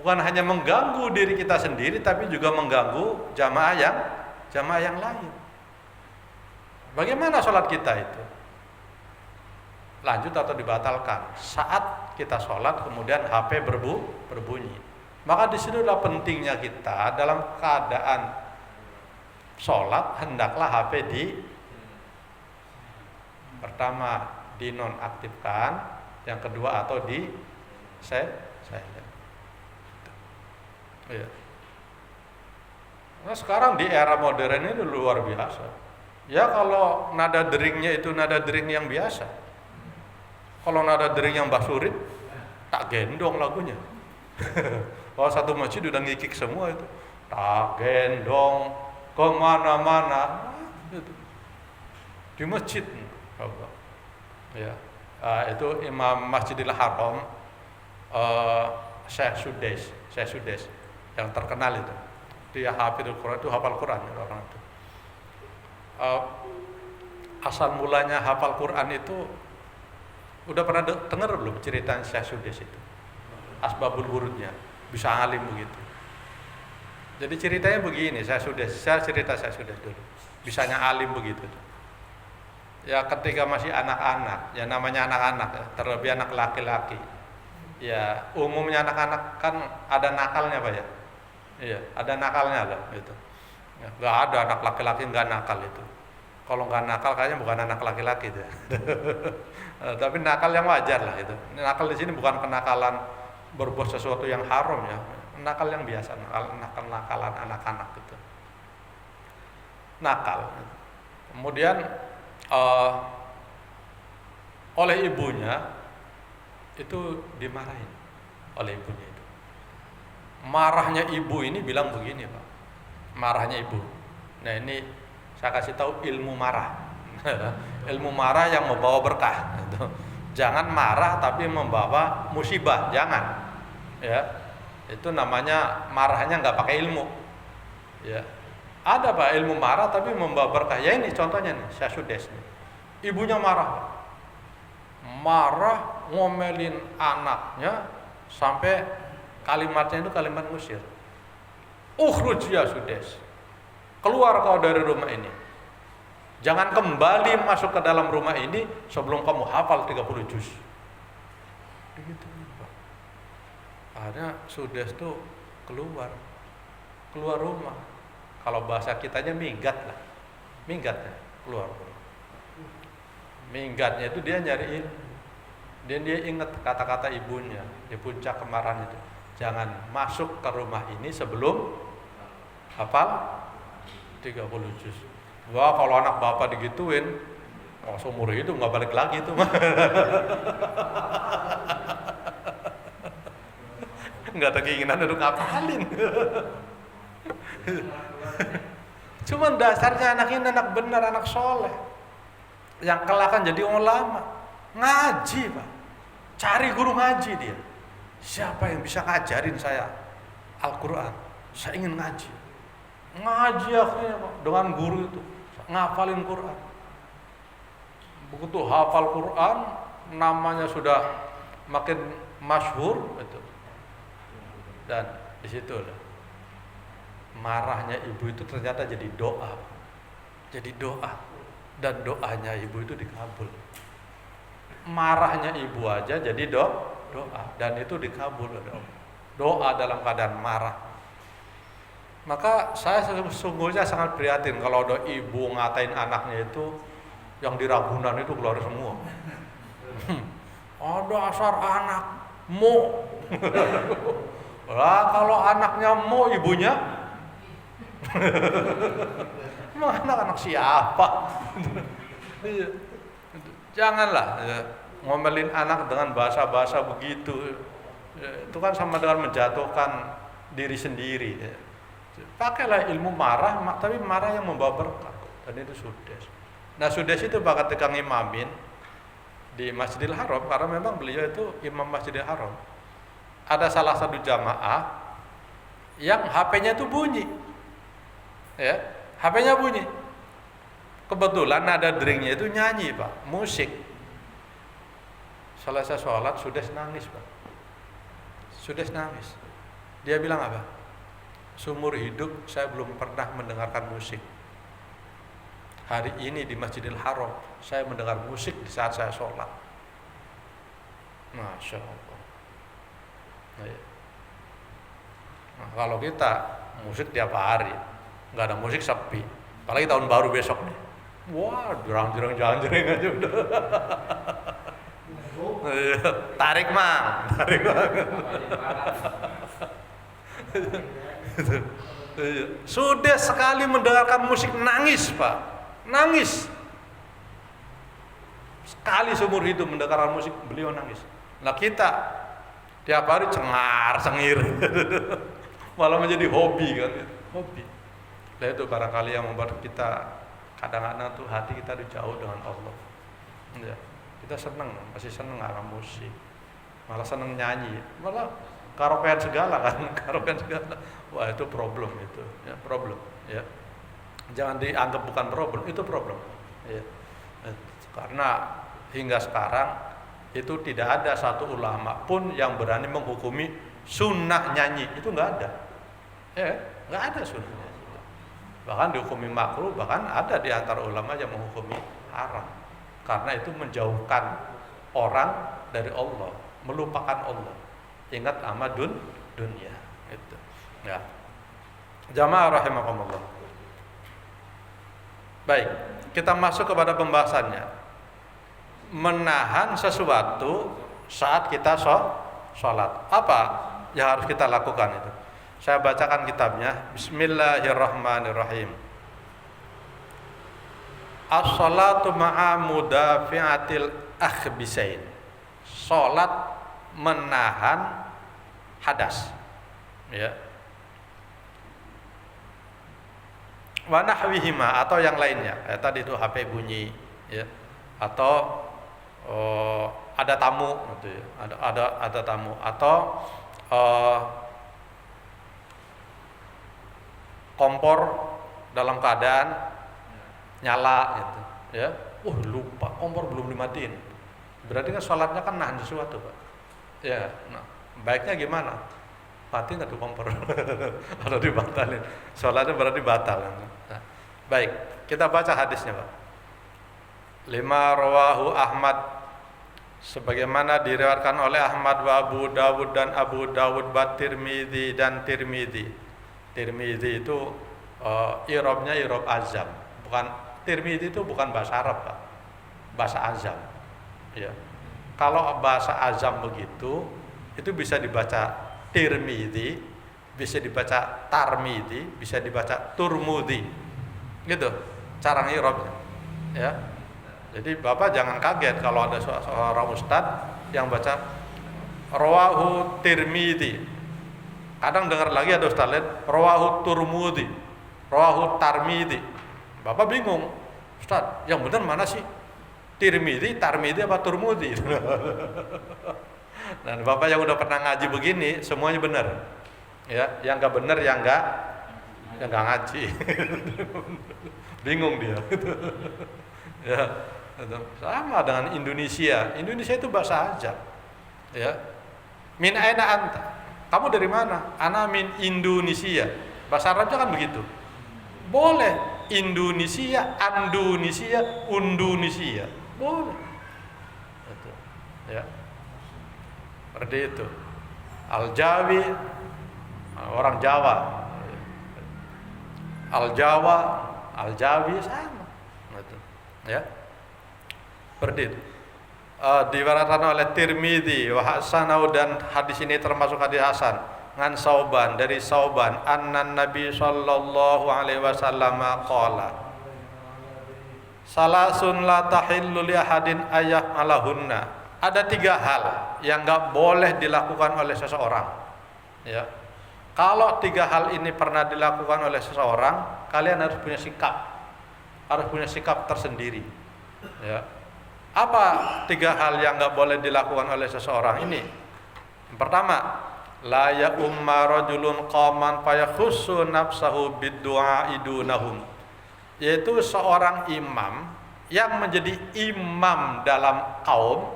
bukan hanya mengganggu diri kita sendiri, tapi juga mengganggu jamaah yang lain. Bagaimana sholat kita itu? Lanjut atau dibatalkan? Saat kita sholat kemudian HP berbunyi, maka disitulah pentingnya kita dalam keadaan sholat hendaklah HP pertama dinonaktifkan, yang kedua atau di silent. Ya. Nah, sekarang di era modern ini luar biasa. Ya kalau nada deringnya itu nada dering yang biasa. Kalau nada dering yang basurit, tak gendong lagunya. Kalau satu masjid udah ngikik semua itu. Tak gendong kemana-mana. Itu. Di masjid. Ya. Itu Imam Masjidil Haram, Syekh Sudes yang terkenal itu. Dia hafidul Quran, itu hafal Quran orang itu. Asal mulanya hafal Quran itu udah pernah dengar belum cerita Syekh Sudes itu? Asbabul wurudnya, bisa alim begitu. Jadi ceritanya begini, saya cerita Syekh Sudes dulu. Bisanya alim begitu. Ya ketika masih anak-anak, ya namanya anak-anak ya, terlebih anak laki-laki. Ya umumnya anak-anak kan ada nakalnya Pak ya. Iya, ada nakalnya lah gitu. Ya, nggak ada anak laki-laki nggak nakal itu. Kalau nggak nakal kayaknya bukan anak laki-laki itu. Tapi nakal yang wajar lah itu. Nakal di sini bukan kenakalan berbuat sesuatu yang haram ya. Nakal yang biasa, nakalan anak-anak gitu. Nakal. Kemudian oleh ibunya itu dimarahin oleh ibunya itu. Marahnya ibu ini bilang begini Pak. Marahnya ibu. Nah ini saya kasih tahu ilmu marah. Ilmu marah yang membawa berkah. Jangan marah tapi membawa musibah, jangan. Ya, itu namanya marahnya nggak pakai ilmu. Ya, ada Pak ilmu marah tapi membawa berkah. Ya ini contohnya nih, Syekh Sudes nih. Ibunya marah, ngomelin anaknya sampai kalimatnya itu kalimat ngusir. Ukhruj ya Sudes, keluar kau dari rumah ini. Jangan kembali masuk ke dalam rumah ini sebelum kamu hafal 30 juz. Begitu. Akhirnya Sudes tuh keluar rumah. Kalau bahasa kitanya minggat lah, minggatnya keluar. Minggatnya itu dia nyariin, dan dia ingat kata-kata ibunya di puncak kemarahan itu. Jangan masuk ke rumah ini sebelum hafal 30 juz. Wah kalau anak bapak digituin, seumur hidup nggak balik lagi itu mah. Nggak ada keinginan untuk ngapalin. Cuman dasarnya anak ini anak benar, anak soleh, yang kelak akan jadi ulama. Ngaji Pak, cari guru ngaji dia. Siapa yang bisa ngajarin saya Al-Quran? Saya ingin ngaji. Ngaji akhirnya Pak, dengan guru itu ngafalin Quran. Begitu hafal Quran, namanya sudah makin masyhur itu. Dan di situ marahnya ibu itu ternyata jadi doa. Jadi doa. Dan doanya ibu itu dikabul. Marahnya ibu aja jadi doa. Dan itu dikabul oleh Allah. Doa dalam keadaan marah. Maka saya sesungguhnya sangat prihatin kalau ada ibu ngatain anaknya itu yang di Ragunan itu keluar semua. Ada asar anak mo. Lah kalau anaknya mau ibunya, emang anak siapa? Janganlah ya, ngomelin anak dengan bahasa-bahasa begitu. Ya, itu kan sama dengan menjatuhkan diri sendiri. Ya. Pakailah ilmu marah, tapi marah yang membawa berkah. Dan itu Sudes. Nah Sudes itu bakal tegang imamin di Masjidil Haram karena memang beliau itu imam Masjidil Haram. Ada salah satu jamaah yang HP-nya itu bunyi, ya, HP-nya bunyi. Kebetulan nada deringnya itu nyanyi Pak, musik. Selesai sholat Sudes nangis Pak, Sudes nangis. Dia bilang apa? Seumur hidup saya belum pernah mendengarkan musik. Hari ini di Masjidil Haram saya mendengar musik di saat saya sholat. Masya Allah. Nah, kalau kita musik tiap hari, nggak ada musik sepi. Apalagi tahun baru besok nih. Wah, jurang-jurang janjreng aja udah. Tarik mang. Sudah sekali mendengarkan musik nangis Pak, nangis. Sekali seumur hidup mendengarkan musik beliau nangis. Nah kita tiap hari cengar cengir, malah menjadi hobi kan, hobi. Nah itu barangkali yang membuat kita kadang-kadang tuh hati kita jauh dengan Allah. Ya, kita seneng, masih seneng dengan musik, malah seneng nyanyi, malah karaokean segala kan, karaokean segala. Wah itu problem itu, ya problem. Ya, jangan dianggap bukan problem, itu problem. Ya, karena hingga sekarang itu tidak ada satu ulama pun yang berani menghukumi sunnah nyanyi, itu nggak ada. Ya, nggak ada sunnah. Bahkan dihukumi makruh, bahkan ada di antara ulama yang menghukumi haram, karena itu menjauhkan orang dari Allah, melupakan Allah, ingat sama dunia itu. Ya, jamaah rahimakumullah. Baik, kita masuk kepada pembahasannya. Menahan sesuatu saat kita sholat, apa yang harus kita lakukan itu? Saya bacakan kitabnya. Bismillahirrahmanirrahim. As-salatu ma'a mudafi'atil akhbisain. Salat menahan hadas. Ya. Wa nahwihima, atau yang lainnya. Tadi itu HP bunyi, ya. Atau ada tamu gitu ya. Ada tamu, atau kompor dalam keadaan nyala gitu ya. Lupa kompor belum dimatiin, berarti kan sholatnya kan nahan sesuatu Pak ya. Nah, baiknya gimana? Mati nggak tuh kompor atau dibatalin, sholatnya berarti batal. Nah, baik, kita baca hadisnya Pak. 5 rawahu Ahmad, sebagaimana diriwayatkan oleh Ahmad wa Abu Dawud dan Abu Dawud wa Tirmidzi dan Tirmidzi. Tirmidzi itu irobnya irob azam, bukan Tirmidzi itu bukan bahasa Arab Pak, bahasa azam. Ya, kalau bahasa azam begitu, itu bisa dibaca Tirmidzi, bisa dibaca Tarmidzi, bisa dibaca Turmudi, gitu cara irobnya. Ya, jadi Bapak jangan kaget kalau ada seorang ustadz yang baca rawahu Tirmidzi. Kadang dengar lagi ada ustaz lain rawahu Turmudi, rawahu Tarmidzi. Bapak bingung, Ustaz, yang benar mana sih? Tirmidzi, Tarmidzi apa Turmudi? Nah, Bapak yang udah pernah ngaji begini, semuanya benar. Ya, yang enggak benar yang enggak ngaji. Bingung dia. Ya, sama dengan Indonesia. Indonesia itu bahasa Ajam. Ya. Min aina anta? Kamu dari mana? Ana min Indonesia. Bahasa Arabnya kan begitu. Boleh Indonesia, Andonesia, Undonesia. Boleh. Itu. Ya. Seperti itu. Al-Jawi, orang Jawa. Al-Jawa, Al-Jawi sama. Itu. Ya. Seperti itu. Diwaratkan oleh Tirmidzi wa hasanahu, dan hadis ini termasuk hadis hasan, ngan Sauban, dari Sauban, annan Nabi sallallahu alaihi wasallam qala salasun la tahillu li ahadin ayah alahunna. Ada 3 hal yang enggak boleh dilakukan oleh seseorang. Ya. Kalau 3 hal ini pernah dilakukan oleh seseorang, kalian harus punya sikap tersendiri. Ya. Apa 3 hal yang enggak boleh dilakukan oleh seseorang ini? Yang pertama, la ya umma rajulun qaman fayakhussu nafsahu bid-du'a idunahum, yaitu seorang imam yang menjadi imam dalam kaum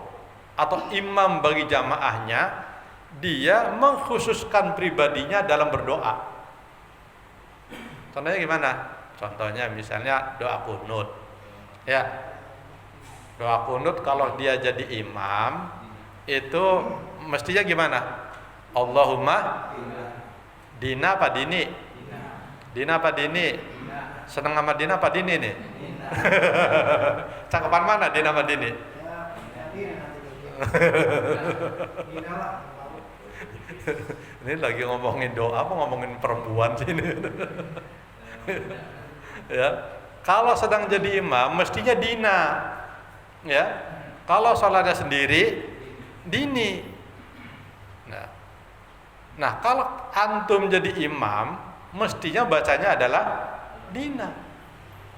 atau imam bagi jamaahnya, dia mengkhususkan pribadinya dalam berdoa. Contohnya gimana? Contohnya misalnya doa kunut. Ya. Doa kunut kalau dia jadi imam itu mestinya gimana? Allahumma dina apa dini? Dina apa dini? Seneng sama dina apa dini nih? Cakapan mana dina sama dini? Ini lagi ngomongin doa apa ngomongin perempuan sih ini? Ya, kalau sedang jadi imam mestinya dina, ya. Kalau sholatnya sendiri dini. Nah, kalau antum jadi imam mestinya bacanya adalah dina.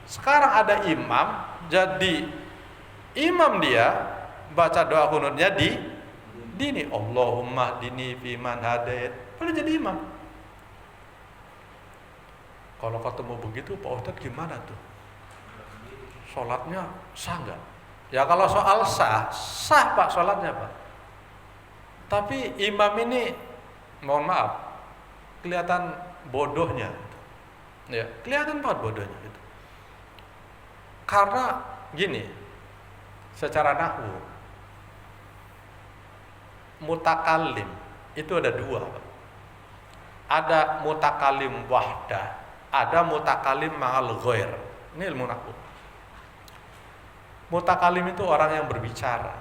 Sekarang ada imam jadi imam dia baca doa kunutnya di dini, Allahumma dini fiman hadait, boleh jadi imam. Kalau ketemu begitu Pak Ustadz gimana tuh? Sholatnya sah nggak? Ya kalau soal sah Pak sholatnya Pak. Tapi imam ini mohon maaf kelihatan bodohnya, ya kelihatan banget bodohnya gitu. Karena gini, secara nahwu mutakalim itu ada dua Pak. Ada mutakalim wahdah, ada mutakalim ma'al ghair. Ini ilmu nahwu. Mutakalim itu orang yang berbicara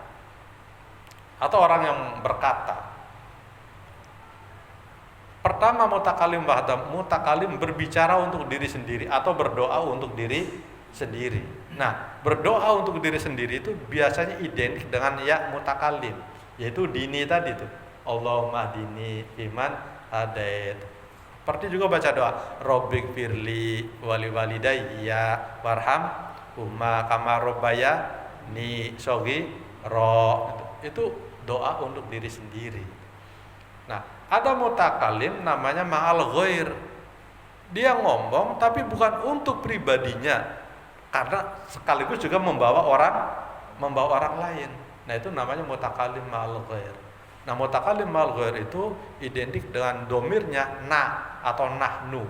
atau orang yang berkata. Pertama mutakalim wahdah, mutakalim berbicara untuk diri sendiri atau berdoa untuk diri sendiri. Nah, berdoa untuk diri sendiri itu biasanya identik dengan ya mutakalim, yaitu dini tadi tuh. Allahumma dini fiman hadait. Seperti juga baca doa Rabbik firli wali walidayya warham huma kama robbaya ni sogi ro. Itu doa untuk diri sendiri. Nah, ada mutakalim namanya ma'al ghair. Dia ngomong tapi bukan untuk pribadinya, karena sekaligus juga membawa orang lain. Nah, itu namanya mutakalim ma'al ghair. Nah, mutakalim ma'al ghair itu identik dengan domirnya na atau nahnu.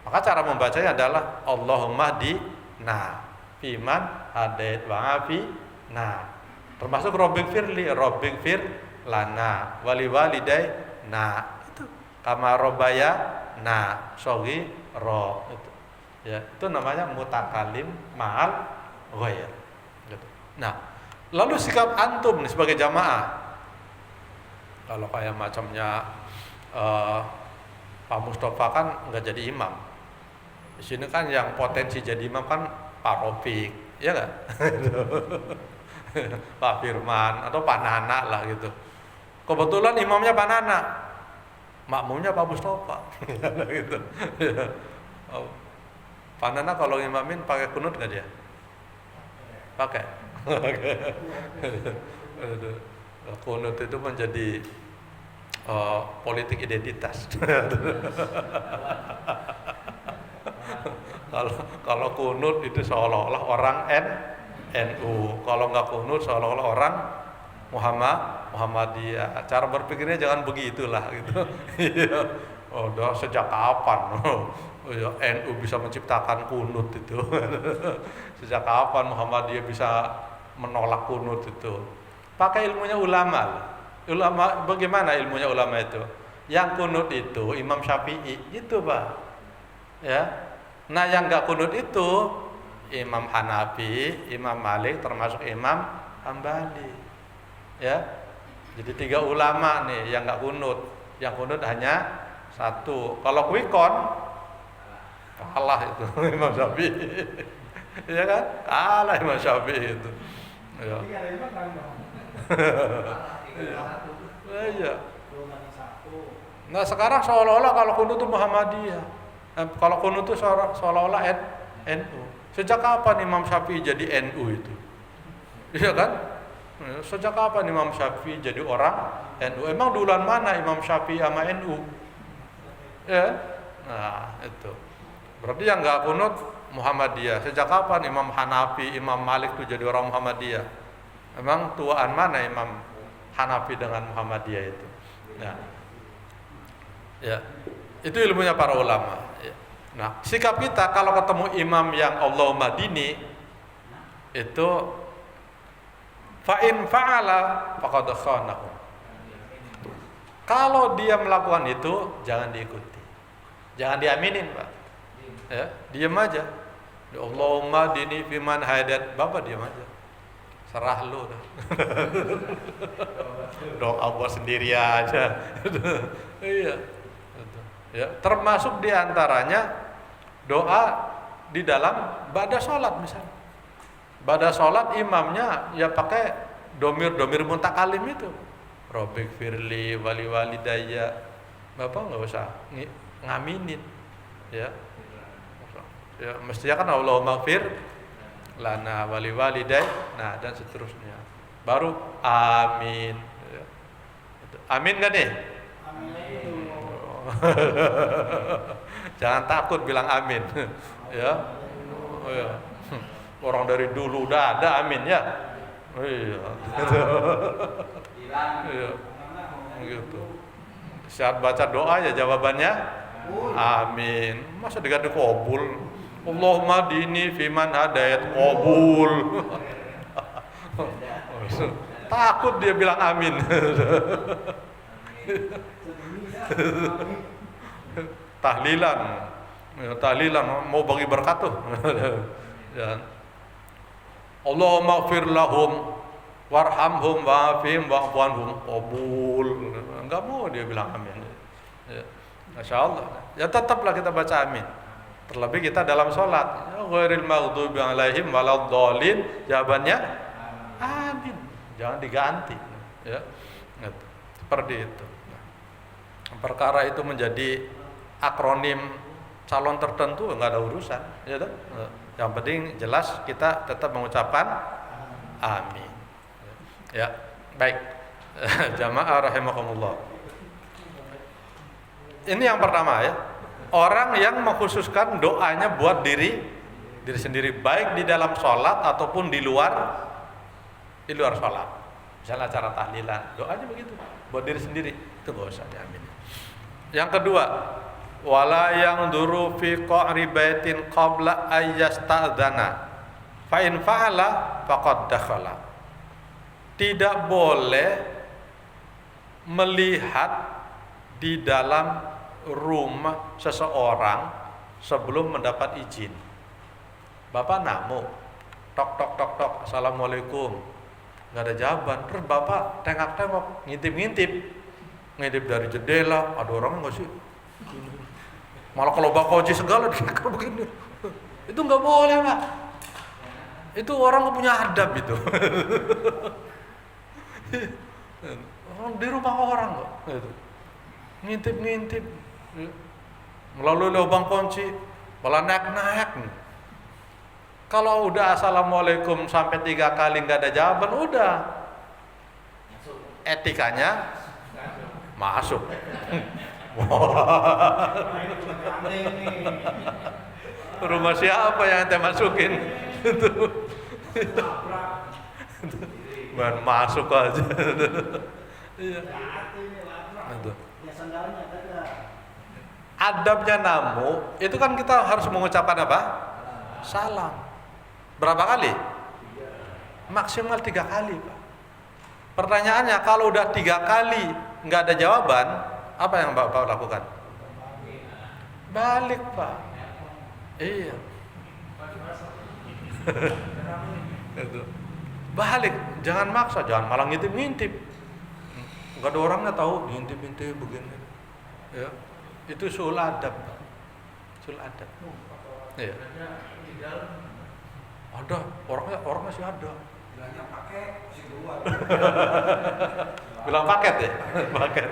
Maka cara membacanya adalah Allahumma di na fiman hadait wa afi na. Termasuk Rabbik firli, Rabbik fir lana wali walidai na, itu kama robaya na sogi ro, itu ya, itu namanya mutakalim ma'al ghair gitu. Nah, lalu sikap antum nih sebagai jamaah, kalau kayak macamnya Pak Mustafa kan nggak jadi imam di sini kan, yang potensi jadi imam kan Pak Rofik, ya nggak? Pak Firman atau Pak Nana lah gitu. Kebetulan imamnya Pak Nana, makmumnya Pak Mustafa. Gitu. Pak Nana kalau imamin pakai kunut nggak dia? Pakai. Kunut itu menjadi politik identitas. Kalau kunut itu seolah-olah orang NU, kalau nggak kunut seolah-olah orang Muhammadiyah. Cara berpikirnya jangan begitulah gitu. Udah sejak kapan NU bisa menciptakan kunut itu? Sejak kapan Muhammadiyah bisa menolak kunut itu? Pakai ilmunya ulama. Ulama bagaimana ilmunya ulama itu? Yang kunut itu Imam Syafi'i itu Pak. Ya. Nah, yang nggak kunut itu Imam Hanafi, Imam Malik, termasuk Imam Hambali. Ya, jadi 3 ulama nih yang nggak kunut. Yang kunut hanya 1. Kalau kuikon kalah itu Imam Syafi'i. Ya kan? Kalah Imam Syafi'i itu. Ya. Iya. Nah, sekarang seolah-olah kalau kunut itu Muhammadiyah. Kalau kunut itu seolah-olah NU. Sejak kapan Imam Syafi'i jadi NU itu? Iya kan? Sejak kapan Imam Syafi'i jadi orang NU? Emang duluan mana Imam Syafi'i sama NU? Ya? Nah, itu. Berarti yang nggak kunut Muhammadiyah. Sejak kapan Imam Hanafi, Imam Malik itu jadi orang Muhammadiyah? Emang tuaan mana Imam Hanafi dengan Muhammadiyah itu? Ya. Ya. Itu ilmunya para ulama. Ya. Nah, sikap kita kalau ketemu imam yang Allahumma dini itu fa in fa'ala faqad khanahu. Kalau dia melakukan itu jangan diikuti. Jangan diaminin, Pak. Ya, diam aja. Allahumma dini fiman hadat, Bapak diam aja. Serah lu dah. Doa buat sendiri aja. Iya. Ya, termasuk diantaranya doa di dalam ba'da sholat misalnya. Ba'da sholat imamnya ya pakai domir mutakalim itu. Rabbik firli wali walidayya. Bapak nggak usah ngaminin, ya. Ya mestinya kan Allahumma fir lana wali waliday, nah dan seterusnya. Baru amin. Ya. Amin kan nih? Amin. Jangan takut bilang amin. Ya. Oh, ya. Orang dari dulu udah ada amin ya. Iya. Iya. Gitu. Saat baca doa ya jawabannya amin. Masa diganti qabul? Allahumma dini fiman hadayat qabul. Takut dia bilang amin. Tahlilan mau bagi berkat tuh. Ya. Allahumma ighfir lahum warhamhum wa'afihim wa'fu anhum qabul. Enggak mau dia bilang amin. Ya. Masya Allah. Ya tetaplah kita baca amin. Terlebih kita dalam sholat. Ghairil maghdubi alaihim waladdallin. Jawabannya amin. Jangan diganti. Ya. Seperti itu. Perkara itu menjadi akronim calon tertentu enggak ada urusan, ya kan? Yang penting jelas kita tetap mengucapkan amin. Ya, baik. Jamaah rahimakumullah. Ini yang pertama ya. Orang yang mengkhususkan doanya buat diri sendiri, baik di dalam sholat ataupun di luar sholat. Misalnya acara tahlilan, doanya begitu, buat diri sendiri, itu nggak usah diamin. Yang kedua, wala yang duru fi qa'ri baitin qabla ayyasta'dzana fa in fa'ala faqad dakhala. Tidak boleh melihat di dalam rumah seseorang sebelum mendapat izin. Bapak namu, tok tok tok tok, assalamualaikum, nggak ada jawaban. Terus bapak tengok-tengok, ngintip dari jendela, ada orangnya nggak sih? Malah kalau bapak kunci segala dia begini, itu nggak boleh Pak. Itu orang nggak punya adab itu. Di rumah orang kok, ngintip, melalui lubang kunci, malah naik. Kalau udah assalamualaikum sampai 3 kali nggak ada jawaban, udah etikanya masuk. Rumah siapa yang ente masukin? Masuk aja. Iya. Adabnya namu itu kan kita harus mengucapkan apa? Salam. Berapa kali? Maksimal 3 kali, Pak. Pertanyaannya, kalau udah 3 kali nggak ada jawaban, apa yang Bapak lakukan? Balik, Pak. Iya. Balik, jangan maksa, jangan malah ngintip. Nggak ada orangnya tahu, ngintip begini. Ya, itu sul adab, Pak. Sul adab. Iya. Ada, orangnya sih ada. Bilangnya pakai, masih keluar. Bilang paket ya? Paket.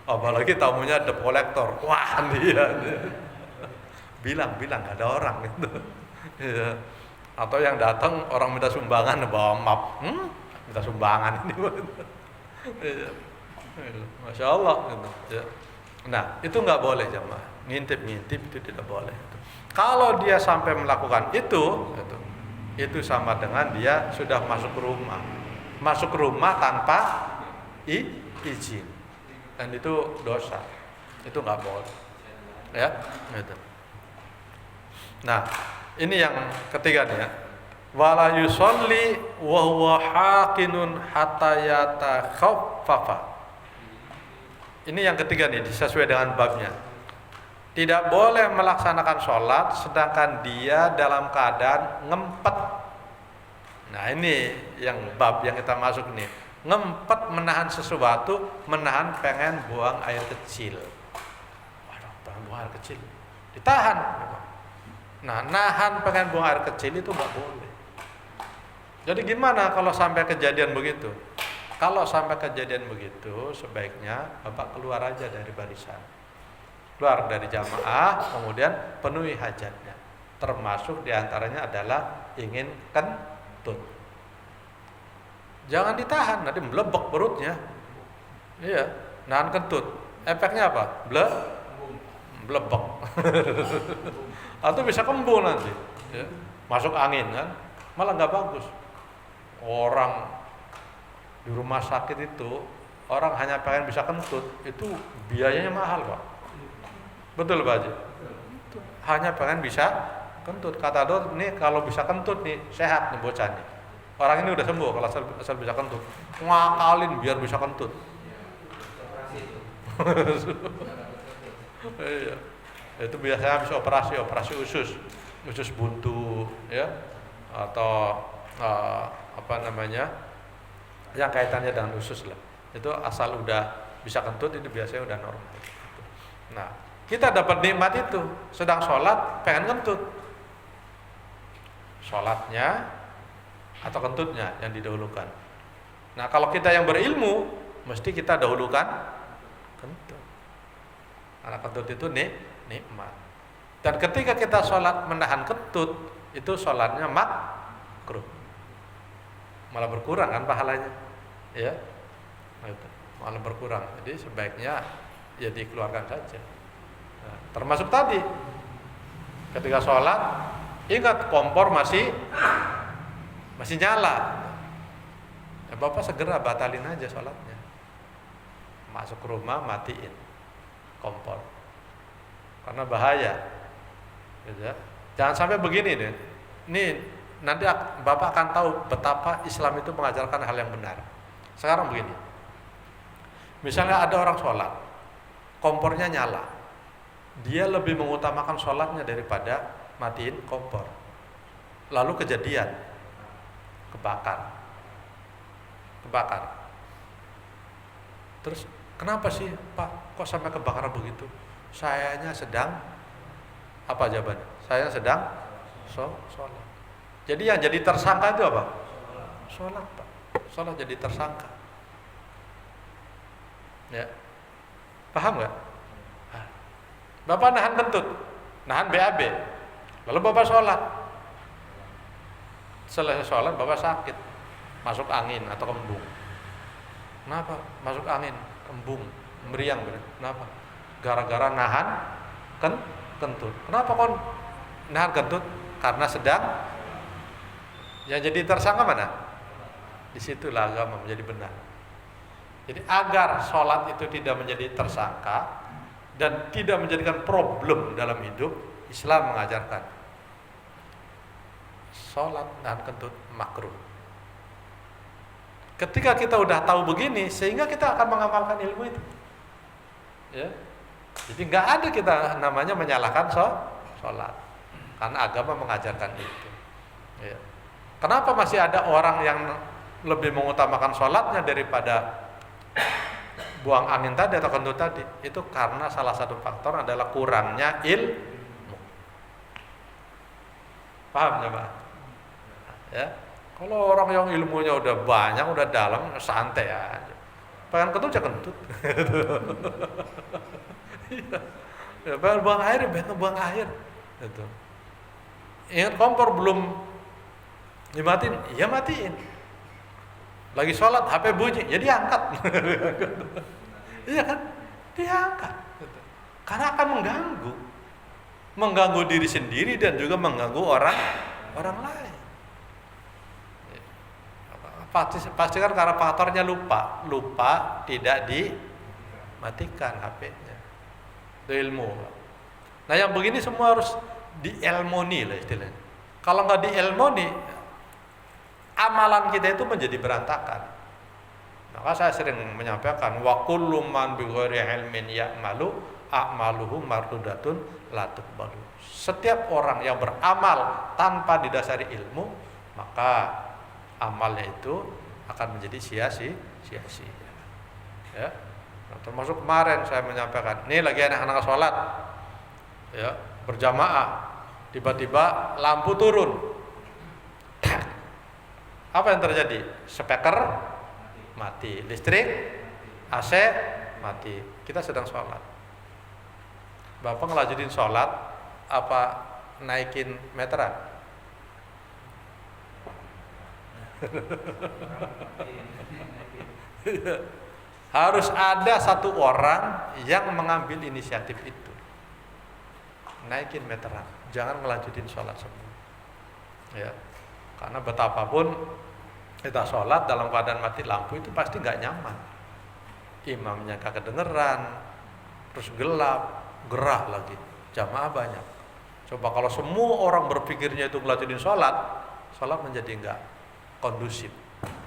Apalagi tamunya debt collector. Wah, dia. Bilang gak ada orang gitu. Ya. Atau yang datang orang minta sumbangan bawa map. Minta sumbangan ini. Ya. Masya Allah gitu. Ya. Nah, itu nggak boleh jemaah. Ngintip itu tidak boleh. Kalau dia sampai melakukan itu sama dengan dia sudah masuk rumah. Masuk rumah izin, dan itu dosa, itu nggak boleh, ya. Gitu. Nah, ini yang ketiga nih ya. Wala yusolli wa huwa haqinun hatta yatakhaffafa. Ini yang ketiga nih, sesuai dengan babnya. Tidak boleh melaksanakan sholat sedangkan dia dalam keadaan ngempet. Nah, ini yang bab yang kita masuk nih. Ngempet, menahan sesuatu, menahan pengen buang air kecil. Waduh, pengen buang air kecil, ditahan. Nah, nahan pengen buang air kecil itu nggak boleh. Jadi gimana kalau sampai kejadian begitu? Kalau sampai kejadian begitu, sebaiknya Bapak keluar aja dari barisan, keluar dari jamaah, kemudian penuhi hajatnya. Termasuk diantaranya adalah ingin kentut. Jangan ditahan, nanti melebek perutnya. Iya, nahan kentut. Efeknya apa? Blebek. Atau bisa kembung nanti, ya. Masuk angin kan, malah nggak bagus. Orang di rumah sakit itu, orang hanya pengen bisa kentut, itu biayanya mahal, Pak. Betul, Pak Haji? Hanya pengen bisa kentut. Kata dokter, nih kalau bisa kentut nih, sehat nih bocah nih. Orang ini udah sembuh kalau asal bisa kentut. Ngakalin biar bisa kentut. Iya. Itu biasanya habis operasi usus buntu, ya, atau yang kaitannya dengan usus lah. Itu asal udah bisa kentut itu biasanya udah normal. Nah, kita dapat nikmat itu, sedang sholat pengen kentut, sholatnya atau kentutnya yang didahulukan. Nah, kalau kita yang berilmu, mesti kita dahulukan kentut. Karena kentut itu nikmat. Dan ketika kita sholat menahan kentut, itu sholatnya makruh, malah berkurang kan pahalanya, ya, malah berkurang. Jadi sebaiknya ya dikeluarkan saja. Nah, termasuk tadi, ketika sholat, ingat kompor masih nyala, ya, Bapak segera batalin aja sholatnya. Masuk rumah matiin kompor, karena bahaya. Gitu ya. Jangan sampai begini deh. Nih nanti Bapak akan tahu betapa Islam itu mengajarkan hal yang benar. Sekarang begini, misalnya ada orang sholat, kompornya nyala, dia lebih mengutamakan sholatnya daripada matiin kompor. Lalu kejadian kebakar. Terus kenapa sih Pak kok sampai kebakaran begitu? Sayanya sedang apa jawabannya? Saya sedang sholat. Jadi yang jadi tersangka itu apa? Sholat, Pak. Sholat jadi tersangka. Ya, paham nggak? Bapak nahan kentut, nahan BAB, lalu Bapak sholat. Selesai sholat Bapak sakit, masuk angin atau kembung. Kenapa? Masuk angin, kembung, meriang, kenapa? Gara-gara nahan kentut. Kenapa kon nahan kentut? Karena sedang. Yang jadi tersangka mana? Disitulah agama menjadi benar. Jadi agar sholat itu tidak menjadi tersangka dan tidak menjadikan problem dalam hidup, Islam mengajarkan sholat nahan kentut makruh. Ketika kita udah tahu begini, sehingga kita akan mengamalkan ilmu itu, ya. Jadi nggak ada kita namanya menyalahkan sholat, karena agama mengajarkan itu. Ya. Kenapa masih ada orang yang lebih mengutamakan sholatnya daripada buang angin tadi atau kentut tadi? Itu karena salah satu faktor adalah kurangnya ilmu. Paham ya Pak? Ya. Kalau orang yang ilmunya udah banyak, udah dalam, santai aja. Pengen kentut ya kentut. Ya, pengen buang air, pengen buang air. Gitu. Ingat kompor belum dimatiin, ya matiin. Lagi sholat, HP bunyi, ya diangkat. Iya kan? Diangkat. Gitu. Karena akan mengganggu diri sendiri dan juga mengganggu orang lain. Pasti kan karena faktornya lupa tidak dimatikan HP-nya. Itu ilmu. Nah yang begini semua harus diilmoni lah istilahnya. Kalau nggak diilmoni, amalan kita itu menjadi berantakan. Maka saya sering menyampaikan wa kullu man bi ghairi ilmin ya'malu a'maluhu mardudatun la tuqbalu. Setiap orang yang beramal tanpa didasari ilmu, maka amalnya itu akan menjadi sia-sia. Ya. Nah, termasuk kemarin saya menyampaikan, ini lagi anak-anak sholat, ya, berjamaah, tiba-tiba lampu turun. Apa yang terjadi? Speaker mati, listrik, AC mati. Kita sedang sholat. Bapak ngelanjutin sholat, apa naikin meteran? Harus ada satu orang yang mengambil inisiatif itu, naikin meteran, jangan ngelanjutin sholat semua. Ya, karena betapapun kita sholat dalam keadaan mati lampu itu pasti nggak nyaman. Imamnya kagak kedengeran, terus gelap, gerah lagi, jamaah banyak. Coba kalau semua orang berpikirnya itu ngelanjutin sholat menjadi nggak kondusif.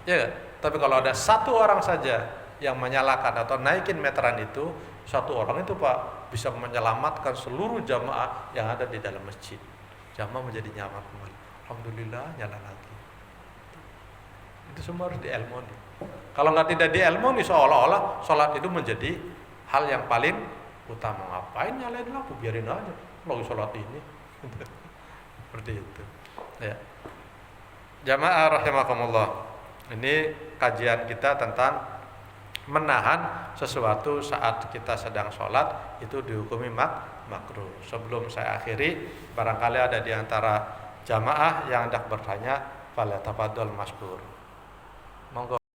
Ya, tapi kalau ada satu orang saja yang menyalakan atau naikin meteran itu, satu orang itu Pak bisa menyelamatkan seluruh jamaah yang ada di dalam masjid. Jamaah menjadi nyaman kembali. Alhamdulillah nyala lagi. Itu semua harus diilmoni. Kalau tidak diilmoni, seolah-olah sholat itu menjadi hal yang paling utama. Ngapain nyalain lampu, biarin aja lagi sholat ini. Seperti itu. Ya. Jamaah rahimakumullah. Ini kajian kita tentang menahan sesuatu saat kita sedang sholat itu dihukumi makruh. Sebelum saya akhiri, barangkali ada di antara jamaah yang hendak bertanya, falyatafadhal maskur. Monggo